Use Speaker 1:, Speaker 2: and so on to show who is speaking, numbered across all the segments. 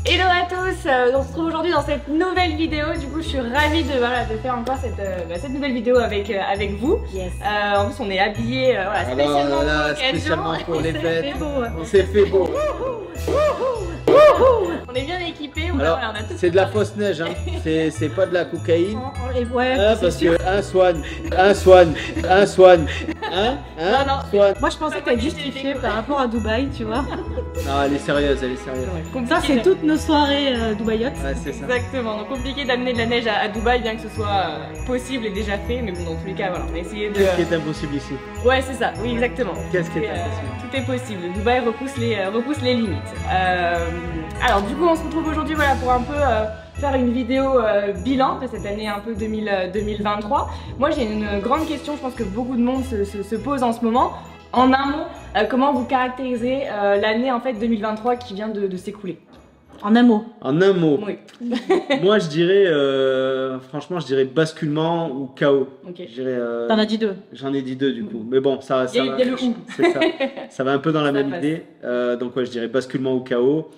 Speaker 1: Hello à tous, on se retrouve aujourd'hui dans cette nouvelle vidéo. Du coup, je suis ravie de faire encore cette nouvelle vidéo avec vous.
Speaker 2: Yes.
Speaker 1: En plus, on est habillés
Speaker 3: spécialement pour les fêtes.
Speaker 2: On s'est fait beau.
Speaker 1: On est bien équipés.
Speaker 3: Alors, c'est de la fausse neige, hein. C'est pas de la cocaïne.
Speaker 2: Ouais,
Speaker 3: Parce que un Swan. Hein, Swan.
Speaker 2: Moi, je pensais qu'elle justifiait par rapport à Dubaï, tu vois.
Speaker 3: Non, elle est sérieuse.
Speaker 2: Ça, c'est toutes nos soirées dubaïotes.
Speaker 3: Ouais, c'est ça.
Speaker 1: Exactement, donc compliqué d'amener de la neige à Dubaï, bien que ce soit possible et déjà fait, mais bon, dans tous les cas, voilà, on a essayé de...
Speaker 3: Qu'est-ce qui est impossible ici?
Speaker 1: Ouais, c'est ça, oui, exactement.
Speaker 3: Qu'est-ce qui est impossible?
Speaker 1: Tout est possible, Dubaï repousse les limites. Alors, du coup, on se retrouve aujourd'hui voilà, pour un peu faire une vidéo bilan de cette année un peu 2023. Moi, j'ai une grande question, je pense que beaucoup de monde se pose en ce moment. En un mot, comment vous caractérisez l'année en fait 2023 qui vient de s'écouler?
Speaker 2: En un mot.
Speaker 3: En un mot.
Speaker 1: Oui.
Speaker 3: Moi, je dirais, franchement, je dirais basculement ou chaos.
Speaker 1: Ok.
Speaker 2: T'en as dit deux.
Speaker 3: J'en ai dit deux du coup. Mais bon, ça
Speaker 1: Il y a le ou.
Speaker 3: C'est ça. Ça va un peu dans la même
Speaker 1: passe.
Speaker 3: idée. Donc ouais, je dirais basculement ou chaos.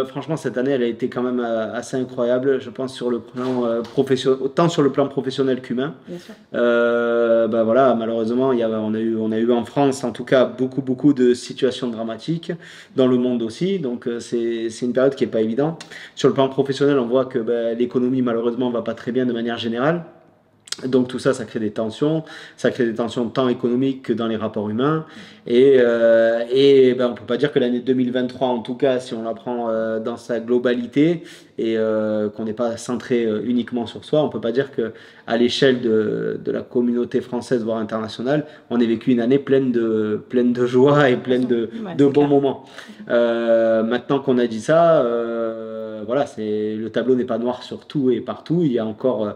Speaker 3: Franchement, cette année, elle a été quand même assez incroyable, je pense, sur le plan professionnel, autant sur le plan professionnel qu'humain.
Speaker 1: Bien sûr.
Speaker 3: Bah voilà, malheureusement, on a eu en France, en tout cas, beaucoup de situations dramatiques, dans le monde aussi. Donc c'est une période qui est pas évidente. Sur le plan professionnel, on voit que l'économie, malheureusement, va pas très bien de manière générale. Donc tout ça, ça crée des tensions tant économiques que dans les rapports humains. Et on peut pas dire que l'année 2023, en tout cas, si on la prend dans sa globalité et qu'on n'est pas centré uniquement sur soi, on peut pas dire que à l'échelle de la communauté française voire internationale, on ait vécu une année pleine de joie et pleine de bons moments. Maintenant qu'on a dit ça. Voilà, le tableau n'est pas noir sur tout et partout. Il y a encore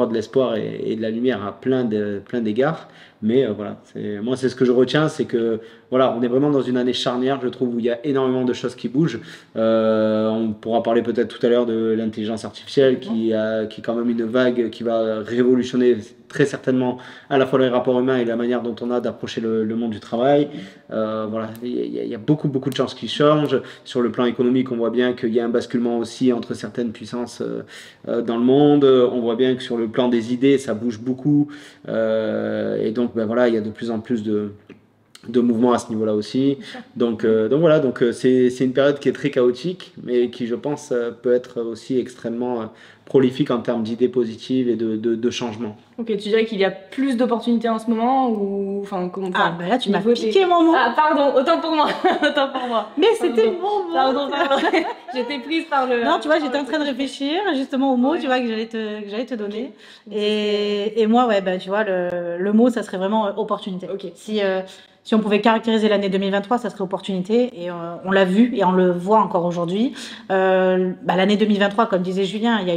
Speaker 3: de l'espoir et de la lumière à plein d'égards. Mais voilà, moi c'est ce que je retiens, c'est que voilà, on est vraiment dans une année charnière, je trouve, où il y a énormément de choses qui bougent. On pourra parler peut-être tout à l'heure de l'intelligence artificielle qui est quand même une vague qui va révolutionner très certainement à la fois les rapports humains et la manière dont on a d'approcher le monde du travail. Voilà, il y a beaucoup de choses qui changent. Sur le plan économique, on voit bien qu'il y a un basculement aussi entre certaines puissances dans le monde. On voit bien que sur le plan des idées, ça bouge beaucoup. Et donc, voilà, il y a de plus en plus de mouvements à ce niveau-là aussi. Donc voilà, c'est une période qui est très chaotique, mais qui, je pense, peut être aussi extrêmement prolifique en termes d'idées positives et de changements.
Speaker 1: Ok, tu dirais qu'il y a plus d'opportunités en ce moment ou enfin comment
Speaker 2: là tu m'as piqué mon mot.
Speaker 1: Ah pardon, autant pour moi.
Speaker 2: Mais c'était mon mot.
Speaker 1: Pardon. J'étais prise par le.
Speaker 2: Non, tu vois, j'étais en train de réfléchir justement au mot, tu vois, que j'allais te donner. Okay. Et moi, ouais, tu vois, le mot, ça serait vraiment opportunité.
Speaker 1: Ok.
Speaker 2: Si on pouvait caractériser l'année 2023, ça serait opportunité. Et on l'a vu et on le voit encore aujourd'hui. L'année 2023, comme disait Julien, il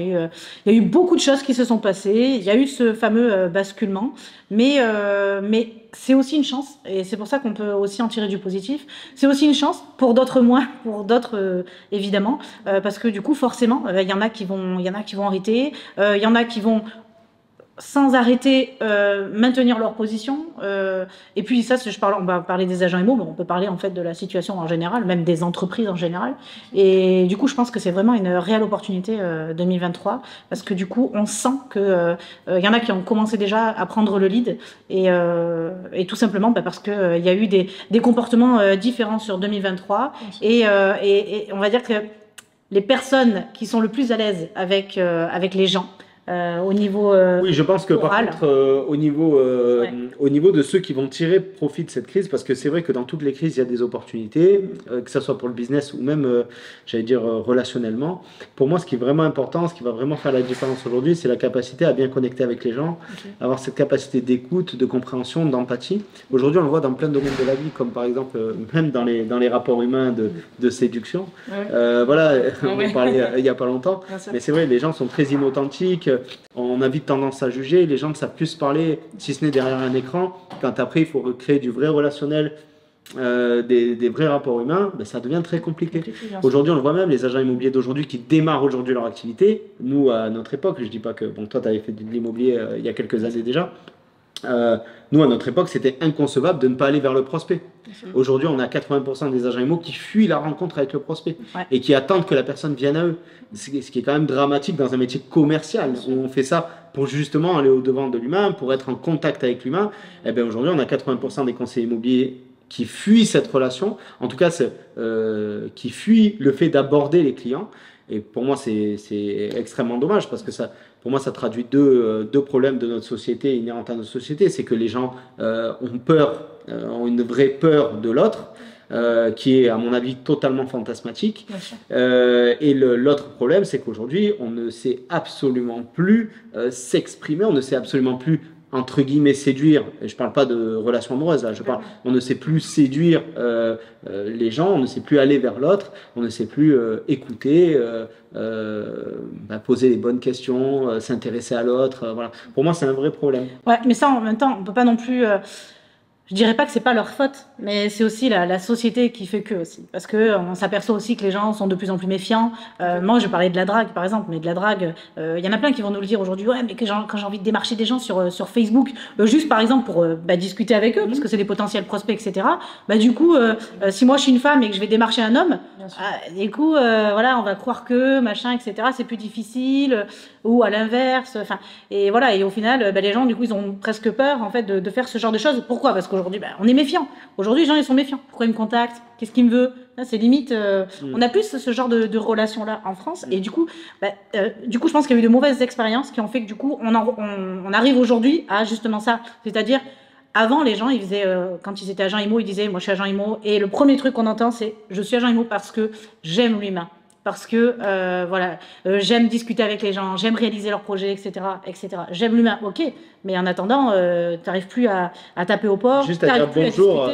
Speaker 2: y a eu beaucoup de choses qui se sont passées. Il y a eu ce fameux basculement. Mais c'est aussi une chance. Et c'est pour ça qu'on peut aussi en tirer du positif. C'est aussi une chance, pour d'autres moins, pour d'autres évidemment. Parce que du coup, forcément, il y en a qui vont arrêter. Il y en a qui vont sans arrêter maintenir leur position et puis ça on va parler des agents IMO, mais on peut parler en fait de la situation en général, même des entreprises en général, et du coup je pense que c'est vraiment une réelle opportunité 2023, parce que du coup on sent que y en a qui ont commencé déjà à prendre le lead et tout simplement parce que il y a eu des comportements différents sur 2023 et on va dire que les personnes qui sont le plus à l'aise avec les gens au niveau
Speaker 3: oui, je pense que
Speaker 2: oral.
Speaker 3: Par contre au niveau de ceux qui vont tirer profit de cette crise, parce que c'est vrai que dans toutes les crises il y a des opportunités, que ce soit pour le business ou même j'allais dire relationnellement. Pour moi, ce qui est vraiment important, ce qui va vraiment faire la différence aujourd'hui, c'est la capacité à bien connecter avec les gens, avoir cette capacité d'écoute, de compréhension, d'empathie. Aujourd'hui, on le voit dans plein de domaines de la vie, comme par exemple même dans les rapports humains de séduction. Voilà, on en parlait il y a pas longtemps, mais c'est vrai, les gens sont très inauthentiques. On a vite tendance à juger, les gens ne savent plus se parler, si ce n'est derrière un écran. Quand après il faut recréer du vrai relationnel, des vrais rapports humains, ça devient très compliqué. Aujourd'hui, on le voit même, les agents immobiliers d'aujourd'hui qui démarrent aujourd'hui leur activité. Nous, à notre époque, je dis pas que, bon, toi tu avais fait de l'immobilier il y a quelques années déjà, Nous, à notre époque, c'était inconcevable de ne pas aller vers le prospect. Aujourd'hui, on a 80% des agents IMO qui fuient la rencontre avec le prospect et qui attendent que la personne vienne à eux. Ce qui est quand même dramatique dans un métier commercial où on fait ça pour justement aller au-devant de l'humain, pour être en contact avec l'humain. Eh bien, aujourd'hui, on a 80% des conseillers immobiliers qui fuient cette relation, en tout cas, qui fuient le fait d'aborder les clients. Et pour moi, c'est extrêmement dommage parce que pour moi, ça traduit deux problèmes de notre société, inhérents à notre société. C'est que les gens ont peur, ont une vraie peur de l'autre, qui est, à mon avis, totalement fantasmatique. Et l'autre problème, c'est qu'aujourd'hui, on ne sait absolument plus s'exprimer, on ne sait absolument plus entre guillemets séduire, et je parle pas de relations amoureuses là, on ne sait plus séduire les gens, on ne sait plus aller vers l'autre, on ne sait plus écouter, poser les bonnes questions, s'intéresser à l'autre, voilà. Pour moi c'est un vrai problème.
Speaker 2: Ouais, mais ça en même temps, on peut pas non plus... Je dirais pas que c'est pas leur faute, mais c'est aussi la société qui fait que aussi. Parce que on s'aperçoit aussi que les gens sont de plus en plus méfiants. Moi, je parlais de la drague, par exemple, mais de la drague, y en a plein qui vont nous le dire aujourd'hui. Ouais, mais quand j'ai envie de démarcher des gens sur Facebook, juste par exemple pour discuter avec eux, parce que c'est des potentiels prospects, etc. Du coup, si moi je suis une femme et que je vais démarcher un homme, du coup, voilà, on va croire que machin, etc. C'est plus difficile, ou à l'inverse. Enfin, et voilà. Et au final, les gens, du coup, ils ont presque peur en fait de faire ce genre de choses. Pourquoi? Parce qu'aujourd'hui, on est méfiant. Aujourd'hui, les gens, ils sont méfiants. Pourquoi ils me contactent? Qu'est-ce qu'il me veut? C'est limite. On a plus ce genre de relations-là en France. Et du coup, je pense qu'il y a eu de mauvaises expériences qui ont fait que du coup, on arrive aujourd'hui à justement ça. C'est-à-dire, avant, les gens, ils faisaient, quand ils étaient agents IMO, ils disaient, moi, je suis agent IMO. Et le premier truc qu'on entend, c'est, je suis agent IMO parce que j'aime l'humain. Parce que j'aime discuter avec les gens, j'aime réaliser leurs projets, etc., etc. J'aime l'humain, ok, mais en attendant, t'arrives plus à taper au port,
Speaker 3: juste à dire bonjour,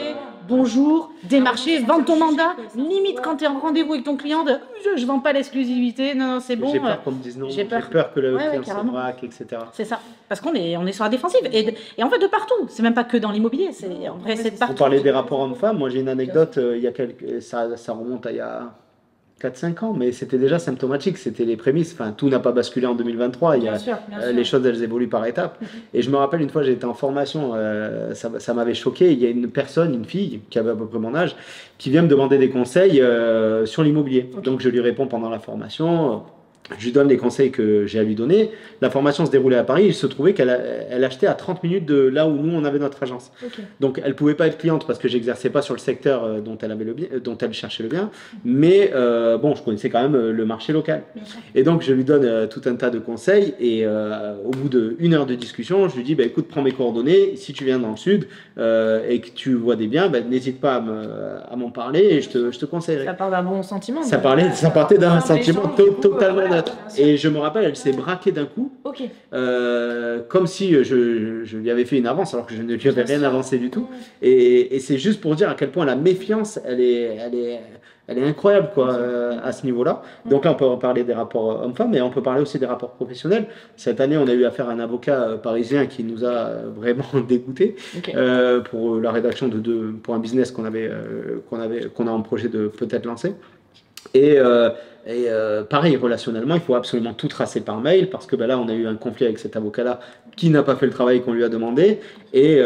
Speaker 2: bonjour, démarcher, vendre ton mandat. Limite quand tu es en rendez-vous avec ton client, je vends pas l'exclusivité, non, c'est bon.
Speaker 3: J'ai peur qu'on me dise non, j'ai peur que le client se braque, etc.
Speaker 2: C'est ça, parce qu'on est sur la défensive. Et en fait, de partout, c'est même pas que dans l'immobilier, en vrai, c'est de partout.
Speaker 3: Vous parlez des rapports hommes-femmes, moi j'ai une anecdote, ça remonte à il y a 4-5 ans, mais c'était déjà symptomatique, c'était les prémices, enfin tout n'a pas basculé en 2023, bien sûr. Les choses elles évoluent par étapes, et je me rappelle une fois j'étais en formation, ça m'avait choqué, il y a une fille qui avait à peu près mon âge, qui vient me demander des conseils sur l'immobilier, donc je lui réponds pendant la formation, je lui donne les conseils que j'ai à lui donner. La formation se déroulait à Paris. Il se trouvait qu'elle achetait à 30 minutes de là où nous, on avait notre agence. Donc, elle ne pouvait pas être cliente parce que je n'exerçais pas sur le secteur dont elle cherchait le bien. Mais je connaissais quand même le marché local. Et donc, je lui donne tout un tas de conseils. Et au bout d'1 heure de discussion, je lui dis, écoute, prends mes coordonnées. Si tu viens dans le sud et que tu vois des biens, n'hésite pas à m'en parler et je te conseillerai.
Speaker 1: Ça part d'un bon sentiment.
Speaker 3: Ça partait d'un sentiment totalement neutre. Et je me rappelle, elle s'est braquée d'un coup, comme si je lui avais fait une avance, alors que je ne lui avais rien avancé du tout. Et c'est juste pour dire à quel point la méfiance, elle est incroyable à ce niveau-là. Donc là, on peut parler des rapports hommes-femmes, mais on peut parler aussi des rapports professionnels. Cette année, on a eu affaire à un avocat parisien qui nous a vraiment dégoûtés pour la rédaction pour un business qu'on a en projet de peut-être lancer. Et pareil, relationnellement, il faut absolument tout tracer par mail parce que là, on a eu un conflit avec cet avocat-là qui n'a pas fait le travail qu'on lui a demandé. Et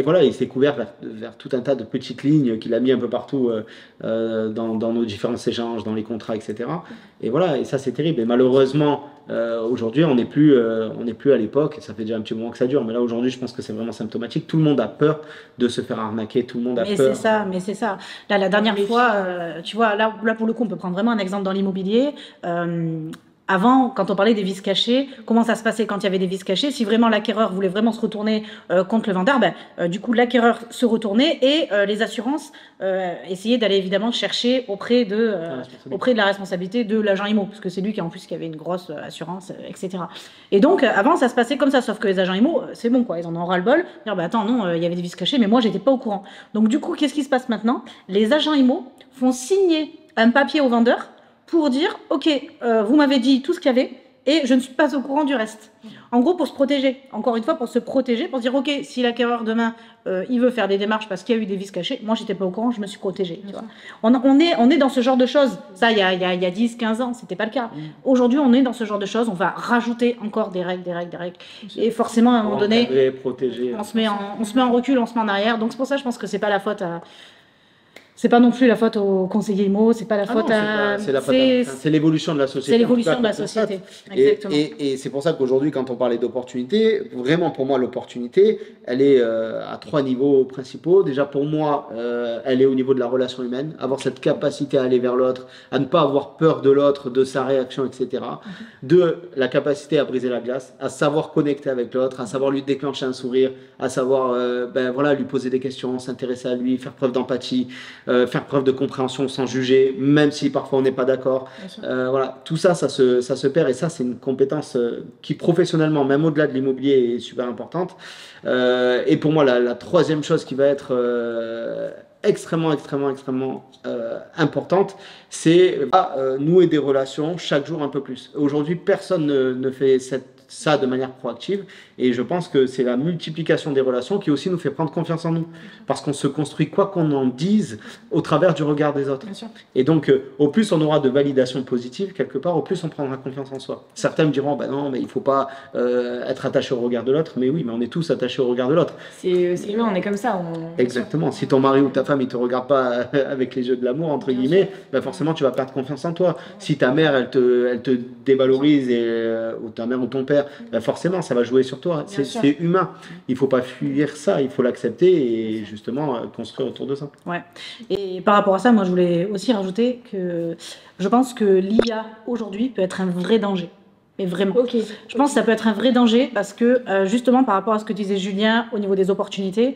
Speaker 3: voilà, il s'est couvert vers tout un tas de petites lignes qu'il a mis un peu partout dans nos différents échanges, dans les contrats, etc. Et voilà, et ça, c'est terrible. Et malheureusement, aujourd'hui, on n'est plus à l'époque. Ça fait déjà un petit moment que ça dure, mais là, aujourd'hui, je pense que c'est vraiment symptomatique. Tout le monde a peur de se faire arnaquer. Tout le monde a peur.
Speaker 2: Mais c'est ça. Là, la dernière fois, tu vois, là, pour le coup, on peut prendre vraiment un exemple dans l'immobilier. Avant, quand on parlait des vices cachés, comment ça se passait quand il y avait des vices cachés? Si vraiment l'acquéreur voulait vraiment se retourner contre le vendeur, du coup l'acquéreur se retournait et les assurances essayaient d'aller évidemment chercher auprès de la responsabilité de l'agent IMO, parce que c'est lui qui avait une grosse assurance, etc. Et donc avant ça se passait comme ça, sauf que les agents IMO, c'est bon quoi, ils en ont ras-le-bol. Attends non, il y avait des vices cachés, mais moi j'étais pas au courant. Donc du coup qu'est-ce qui se passe maintenant? Les agents IMO font signer un papier au vendeur pour dire, ok, vous m'avez dit tout ce qu'il y avait, et je ne suis pas au courant du reste. En gros, pour se protéger, encore une fois, pour se protéger, pour se dire, ok, si l'acquéreur demain, il veut faire des démarches parce qu'il y a eu des vices cachés, moi, j'étais pas au courant, je me suis protégée. Tu vois. On est dans ce genre de choses. Ça, il y a 10, 15 ans, c'était pas le cas. Aujourd'hui, on est dans ce genre de choses, on va rajouter encore des règles. Et forcément, à un moment donné,
Speaker 3: protéger.
Speaker 2: on se met en recul, on se met en arrière. Donc c'est pour ça, je pense que c'est pas la faute à... C'est pas non plus la faute aux conseillers IMO, c'est pas la faute à...
Speaker 3: C'est l'évolution de la société.
Speaker 2: C'est l'évolution de la société, exactement.
Speaker 3: Et c'est pour ça qu'aujourd'hui, quand on parlait d'opportunité, vraiment pour moi, l'opportunité, elle est à 3 niveaux principaux. Déjà pour moi, elle est au niveau de la relation humaine, avoir cette capacité à aller vers l'autre, à ne pas avoir peur de l'autre, de sa réaction, etc. 2, la capacité à briser la glace, à savoir connecter avec l'autre, à savoir lui déclencher un sourire, à savoir lui poser des questions, s'intéresser à lui, faire preuve d'empathie, faire preuve de compréhension sans juger, même si parfois on n'est pas d'accord. Voilà, tout ça, ça se perd, et ça, c'est une compétence qui professionnellement, même au-delà de l'immobilier, est super importante. Et pour moi, la troisième chose qui va être extrêmement importante, c'est nouer des relations chaque jour un peu plus. Aujourd'hui, personne ne fait ça de manière proactive, et je pense que c'est la multiplication des relations qui aussi nous fait prendre confiance en nous, parce qu'on se construit, quoi qu'on en dise, au travers du regard des autres. Et donc au plus on aura de validation positive quelque part, au plus on prendra confiance en soi. Certains me diront non, mais il faut pas être attaché au regard de l'autre. Mais oui, mais on est tous attachés au regard de l'autre.
Speaker 1: C'est humain, on est comme ça.
Speaker 3: Exactement. Si ton mari ou ta femme, il te regarde pas avec les yeux de l'amour, entre guillemets, forcément tu vas perdre confiance en toi. Si ta mère, elle te dévalorise, ou ta mère ou ton père, forcément ça va jouer sur toi. C'est humain. Il faut pas fuir ça, il faut l'accepter et justement construire autour de ça.
Speaker 2: Ouais. Et par rapport à ça, moi je voulais aussi rajouter que je pense que l'IA aujourd'hui peut être un vrai danger. Mais vraiment. Je pense que ça peut être un vrai danger parce que justement par rapport à ce que disait Julien au niveau des opportunités,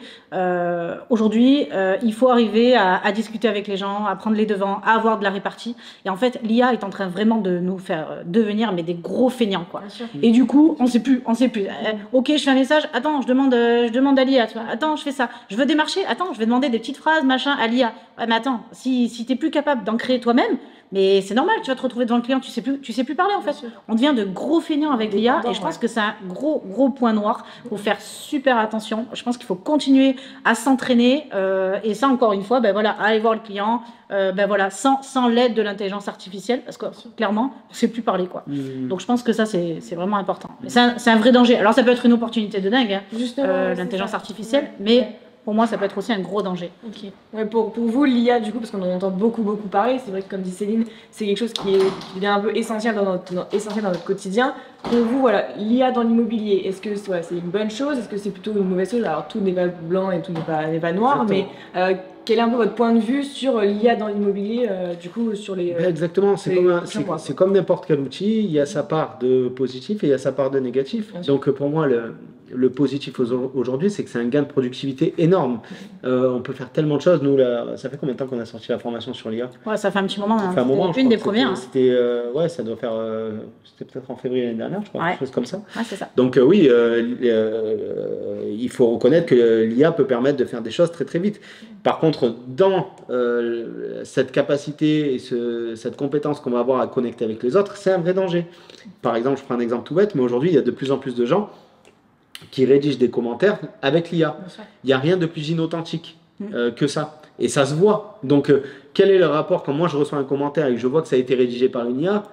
Speaker 2: aujourd'hui il faut arriver à discuter avec les gens, à prendre les devants, à avoir de la répartie. Et en fait l'IA est en train vraiment de nous faire devenir des gros feignants, quoi. Et du coup on sait plus. Ok, je fais un message, attends, je demande à l'IA, tu vois. Attends, je fais ça. Je veux démarcher, attends, je vais demander des petites phrases, machin, à l'IA. Ouais, mais attends, si t'es plus capable d'en créer toi-même, mais c'est normal, tu vas te retrouver devant le client, tu sais plus parler en fait. On devient de gros feignants avec l'IA, et je pense que c'est un gros point noir. Il faut faire super attention. Je pense qu'il faut continuer à s'entraîner, et ça encore une fois, aller voir le client, sans l'aide de l'intelligence artificielle, parce que clairement, on ne sait plus parler, quoi. Donc je pense que ça c'est vraiment important. Mais c'est un vrai danger. Alors ça peut être une opportunité de dingue, l'intelligence artificielle, mais pour moi, ça peut être aussi un gros danger.
Speaker 1: Ouais, pour vous, l'IA, du coup, parce qu'on en entend beaucoup parler, c'est vrai que comme dit Céline, c'est quelque chose qui devient un peu essentiel dans notre quotidien. Pour vous, voilà, l'IA dans l'immobilier, est-ce que c'est une bonne chose? Est-ce que c'est plutôt une mauvaise chose? Alors, tout n'est pas blanc et tout n'est pas noir, exactement. Mais quel est un peu votre point de vue sur l'IA dans l'immobilier, du coup, sur les...
Speaker 3: Exactement, c'est comme n'importe quel outil, il y a sa part de positif et il y a sa part de négatif. Donc pour moi, le positif aujourd'hui, c'est que c'est un gain de productivité énorme. On peut faire tellement de choses. Nous, ça fait combien de temps qu'on a sorti la formation sur l'IA?
Speaker 2: Ouais, ça fait un petit moment. C'était une des premières.
Speaker 3: C'était ça doit faire... c'était peut-être en février l'année dernière, je crois, quelque chose comme ça.
Speaker 2: Ouais, c'est ça.
Speaker 3: Donc oui, il faut reconnaître que l'IA peut permettre de faire des choses très très vite. Par contre, dans cette capacité et cette compétence qu'on va avoir à connecter avec les autres, c'est un vrai danger. Par exemple, je prends un exemple tout bête, mais aujourd'hui, il y a de plus en plus de gens qui rédigent des commentaires avec l'IA. Il n'y a rien de plus inauthentique que ça. Et ça se voit. Donc, quel est le rapport quand moi je reçois un commentaire et que je vois que ça a été rédigé par une IA?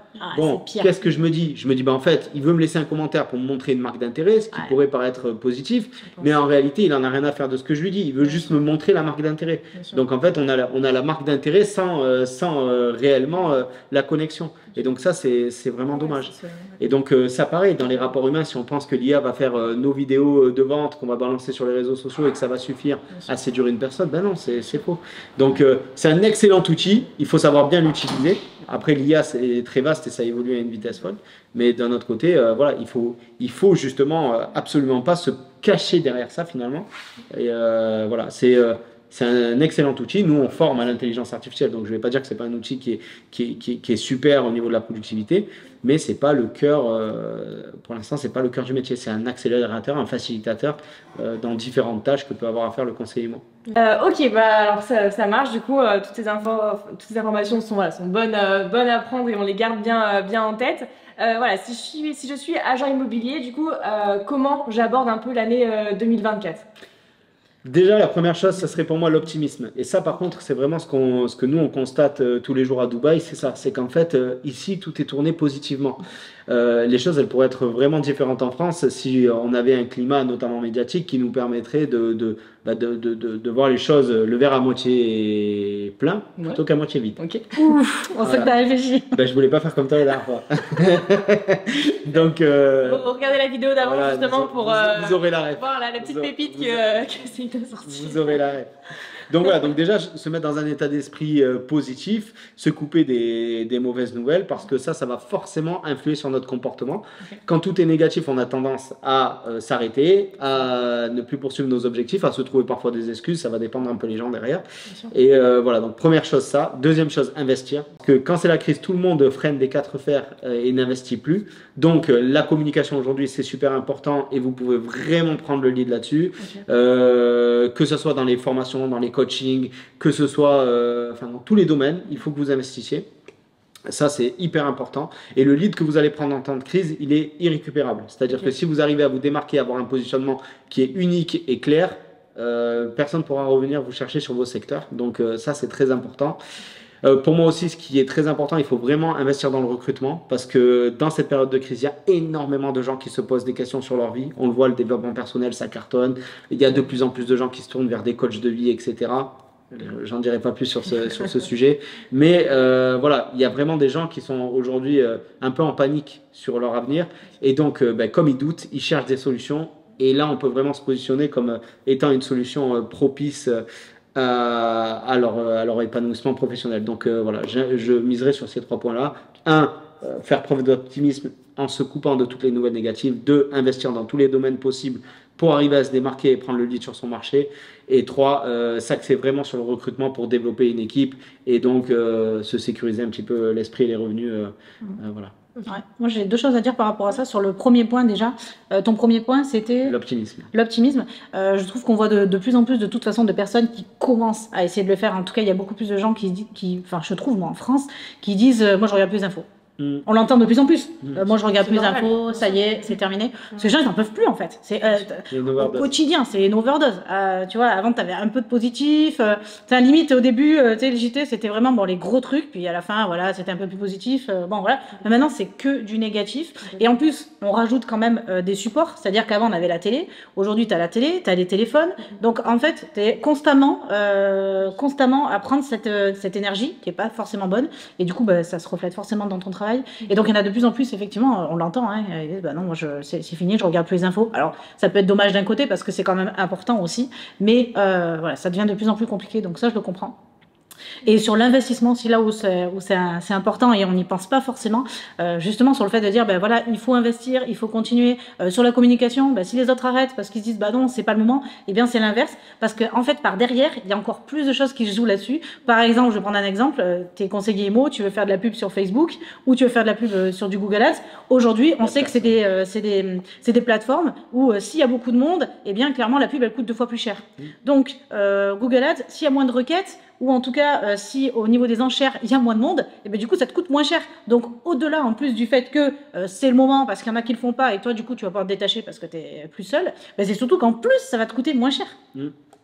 Speaker 3: Qu'est-ce que je me dis? Je me dis, en fait, il veut me laisser un commentaire pour me montrer une marque d'intérêt, ce qui pourrait paraître positif, mais en réalité, il n'en a rien à faire de ce que je lui dis. Il veut juste me montrer la marque d'intérêt. Donc, en fait, on a la marque d'intérêt sans réellement la connexion. Et donc, ça, c'est vraiment dommage. Et donc, ça, pareil, dans les rapports humains, si on pense que l'IA va faire nos vidéos de vente qu'on va balancer sur les réseaux sociaux et que ça va suffire à séduire une personne, ben non, c'est faux. Donc, c'est un excellent outil, il faut savoir bien l'utiliser. Après, l'IA, c'est très vaste et ça évolue à une vitesse folle. Mais d'un autre côté, il faut justement absolument pas se cacher derrière ça finalement. Et c'est un excellent outil. Nous, on forme à l'intelligence artificielle, donc je ne vais pas dire que ce n'est pas un outil qui est super au niveau de la productivité, mais c'est pas le cœur, pour l'instant, c'est pas le cœur du métier. C'est un accélérateur, un facilitateur dans différentes tâches que peut avoir à faire le conseiller IMO.
Speaker 1: Ok, bah alors ça marche. Du coup, toutes ces informations sont, voilà, sont bonnes à prendre et on les garde bien en tête. Voilà, si je suis agent immobilier, du coup, comment j'aborde un peu l'année 2024?
Speaker 3: Déjà, la première chose, ça serait pour moi l'optimisme. Et ça, par contre, c'est vraiment ce que nous, on constate tous les jours à Dubaï, c'est ça. C'est qu'en fait, ici, tout est tourné positivement. Les choses, elles pourraient être vraiment différentes en France si on avait un climat, notamment médiatique, qui nous permettrait de voir les choses, le verre à moitié plein, plutôt qu'à moitié vide.
Speaker 1: Ok.
Speaker 2: Ouf, on sait que t'as réfléchi.
Speaker 3: Ben, je voulais pas faire comme toi la dernière fois. Donc,
Speaker 1: regardez la vidéo d'avant,
Speaker 3: voilà,
Speaker 1: justement,
Speaker 3: vous aurez la ref.
Speaker 1: voir la petite pépite que c'est de sortir.
Speaker 3: Vous aurez la ref. Donc voilà, donc déjà se mettre dans un état d'esprit positif, se couper des mauvaises nouvelles, parce que ça va forcément influer sur notre comportement. Okay. Quand tout est négatif, on a tendance à s'arrêter, à ne plus poursuivre nos objectifs, à se trouver parfois des excuses, ça va dépendre un peu les gens derrière. Et voilà, donc première chose ça. Deuxième chose, investir. Parce que quand c'est la crise, tout le monde freine des quatre fers et n'investit plus. Donc la communication aujourd'hui, c'est super important et vous pouvez vraiment prendre le lead là-dessus. Okay. Que ce soit dans les formations, dans les coaching, que ce soit dans tous les domaines, il faut que vous investissiez. Ça, c'est hyper important. Et le lead que vous allez prendre en temps de crise, il est irrécupérable. C'est-à-dire que si vous arrivez à vous démarquer, à avoir un positionnement qui est unique et clair, personne ne pourra revenir vous chercher sur vos secteurs. Donc ça, c'est très important. Pour moi aussi, ce qui est très important, il faut vraiment investir dans le recrutement parce que dans cette période de crise, il y a énormément de gens qui se posent des questions sur leur vie. On le voit, le développement personnel, ça cartonne. Il y a de plus en plus de gens qui se tournent vers des coachs de vie, etc. J'en dirai pas plus sur ce sujet. Mais voilà, il y a vraiment des gens qui sont aujourd'hui un peu en panique sur leur avenir. Et donc, comme ils doutent, ils cherchent des solutions. Et là, on peut vraiment se positionner comme étant une solution propice à leur épanouissement professionnel. Donc voilà, je miserai sur ces 3 points-là. 1, faire preuve d'optimisme en se coupant de toutes les nouvelles négatives. 2, investir dans tous les domaines possibles pour arriver à se démarquer et prendre le lead sur son marché. Et 3, s'axer vraiment sur le recrutement pour développer une équipe et donc se sécuriser un petit peu l'esprit et les revenus. Voilà.
Speaker 2: Ouais. Moi, j'ai 2 choses à dire par rapport à ça. Sur le premier point, déjà, ton premier point, c'était
Speaker 3: l'optimisme.
Speaker 2: L'optimisme. Je trouve qu'on voit de plus en plus, de toute façon, de personnes qui commencent à essayer de le faire. En tout cas, il y a beaucoup plus de gens enfin, je trouve, moi, en France, qui disent moi, je regarde plus d'infos. On l'entend de plus en plus. Moi, je regarde plus d'infos, ça y est, c'est terminé. Parce que les gens, ils n'en peuvent plus, en fait. C'est au quotidien, c'est une overdose. Tu vois, avant, tu avais un peu de positif. Limite, au début, tu sais, le JT, c'était vraiment les gros trucs. Puis à la fin, voilà, c'était un peu plus positif. Bon, voilà. Mais maintenant, c'est que du négatif. Et en plus, on rajoute quand même des supports. C'est-à-dire qu'avant, on avait la télé. Aujourd'hui, tu as la télé, tu as les téléphones. Donc, en fait, tu es constamment à prendre cette énergie qui n'est pas forcément bonne. Et du coup, ça se reflète forcément dans ton travail. Et donc, il y en a de plus en plus, effectivement, on l'entend, hein, ils disent, non, moi, c'est fini, je regarde plus les infos. Alors, ça peut être dommage d'un côté parce que c'est quand même important aussi, mais voilà, ça devient de plus en plus compliqué, donc ça, je le comprends. Et sur l'investissement, c'est là où c'est important et on n'y pense pas forcément, justement sur le fait de dire, voilà, il faut investir, il faut continuer. Sur la communication, si les autres arrêtent parce qu'ils se disent, non, c'est pas le moment, eh bien c'est l'inverse. Parce que en fait, par derrière, il y a encore plus de choses qui se jouent là-dessus. Par exemple, je vais prendre un exemple, tu es conseiller IMO, tu veux faire de la pub sur Facebook ou tu veux faire de la pub sur du Google Ads. Aujourd'hui, on sait que c'est des plateformes où s'il y a beaucoup de monde, eh bien clairement, la pub, elle coûte 2 fois plus cher. Donc, Google Ads, s'il y a moins de requêtes, ou en tout cas, si au niveau des enchères, il y a moins de monde, et bien du coup, ça te coûte moins cher. Donc, au-delà, en plus du fait que c'est le moment, parce qu'il y en a qui le font pas, et toi, du coup, tu vas pouvoir te détacher parce que tu es plus seul, c'est surtout qu'en plus, ça va te coûter moins cher.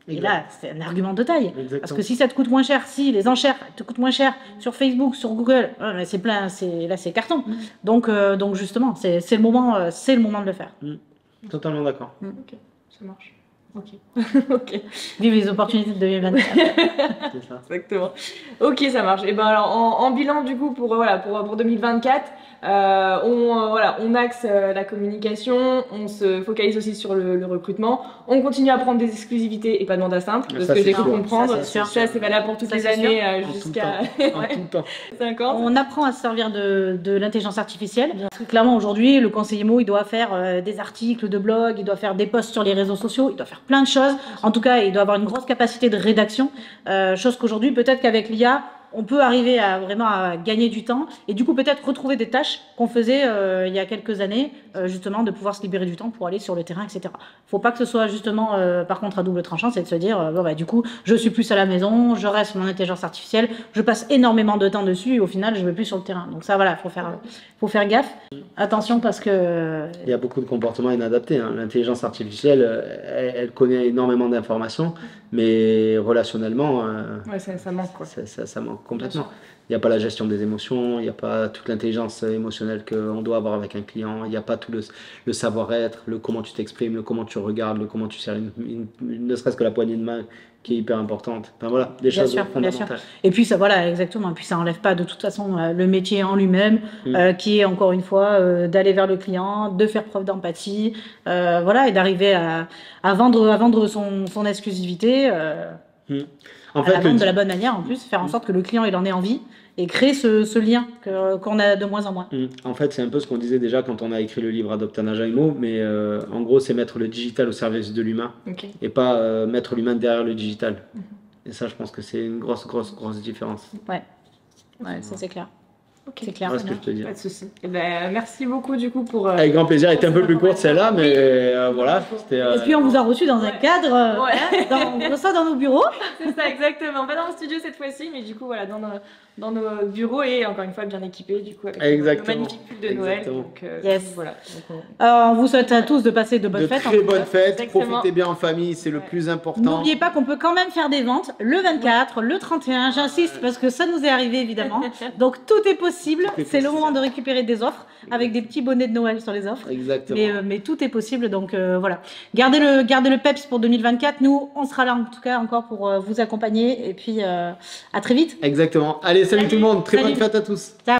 Speaker 2: Et là, c'est un argument de taille. Exactement. Parce que si ça te coûte moins cher, si les enchères te coûtent moins cher sur Facebook, sur Google, c'est plein, là, c'est carton. Donc justement, c'est le moment de le faire.
Speaker 3: Totalement d'accord.
Speaker 1: Ok, ça marche. Ok.
Speaker 2: Vive les opportunités de 2024.
Speaker 3: C'est ça.
Speaker 1: Exactement. Ok, ça marche. Et alors en bilan du coup pour 2024, on axe la communication, on se focalise aussi sur le recrutement, on continue à prendre des exclusivités et pas de mandat simple, de ce que j'ai pu comprendre. Ça c'est valable pour toutes les années jusqu'à 5 ans.
Speaker 2: On apprend à se servir de l'intelligence artificielle. Clairement aujourd'hui, le conseiller IMO, il doit faire des articles de blog, il doit faire des posts sur les réseaux sociaux, il doit faire plein de choses. En tout cas, il doit avoir une grosse capacité de rédaction, chose qu'aujourd'hui, peut-être qu'avec l'IA, on peut arriver à vraiment à gagner du temps et du coup peut-être retrouver des tâches qu'on faisait il y a quelques années, justement de pouvoir se libérer du temps pour aller sur le terrain, etc. Faut pas que ce soit justement par contre à double tranchant, c'est de se dire bon, bah, du coup je suis plus à la maison, je reste sur mon intelligence artificielle, je passe énormément de temps dessus et au final je vais plus sur le terrain. Donc ça voilà, faut faire gaffe. Attention parce que
Speaker 3: il y a beaucoup de comportements inadaptés, hein. L'intelligence artificielle, elle connaît énormément d'informations, mais relationnellement,
Speaker 1: ouais, ça manque quoi.
Speaker 3: Ça manque complètement. Il n'y a pas la gestion des émotions, il n'y a pas toute l'intelligence émotionnelle qu'on doit avoir avec un client, il n'y a pas tout le savoir-être, le comment tu t'exprimes, le comment tu regardes, le comment tu sers ne serait-ce que la poignée de main qui est hyper importante. Enfin voilà, des choses fondamentales.
Speaker 2: Et puis ça, voilà, exactement. Et puis ça enlève pas de toute façon le métier en lui-même, qui est encore une fois d'aller vers le client, de faire preuve d'empathie, voilà, et d'arriver à vendre son exclusivité. En fait, vendre de la bonne manière en plus, faire en sorte que le client il en ait envie et créer ce lien qu'on a de moins en moins.
Speaker 3: En fait, c'est un peu ce qu'on disait déjà quand on a écrit le livre Adopte un agent IMO, mais en gros, c'est mettre le digital au service de l'humain et pas mettre l'humain derrière le digital. Et ça, je pense que c'est une grosse différence.
Speaker 2: Ouais, ça c'est clair.
Speaker 1: Okay.
Speaker 2: C'est clair.
Speaker 3: Voilà ce que je te dis.
Speaker 1: Pas de souci. Et ben, merci beaucoup du coup pour.
Speaker 3: Avec grand plaisir. Elle était un peu plus courte celle-là, mais voilà.
Speaker 2: Et puis on vous a reçu dans un cadre. On reçoit dans nos bureaux.
Speaker 1: C'est ça, exactement. Pas dans le studio cette fois-ci, mais du coup voilà dans nos bureaux et encore une fois bien équipés du coup avec nos magnifiques pulls de Noël. Donc, voilà.
Speaker 2: On vous souhaite à tous de passer de bonnes fêtes.
Speaker 3: Très bonnes fêtes. Profitez bien en famille, c'est le plus important.
Speaker 2: N'oubliez pas qu'on peut quand même faire des ventes le 24, le 31. J'insiste parce que ça nous est arrivé évidemment. Donc tout est possible. C'est le moment de récupérer des offres avec des petits bonnets de Noël sur les offres.
Speaker 3: Exactement.
Speaker 2: Mais tout est possible. Donc voilà. Gardez le peps pour 2024. Nous, on sera là en tout cas encore pour vous accompagner. Et puis à très vite.
Speaker 3: Exactement. Allez, salut tout le monde. Très bonne fête à tous.
Speaker 2: Ciao.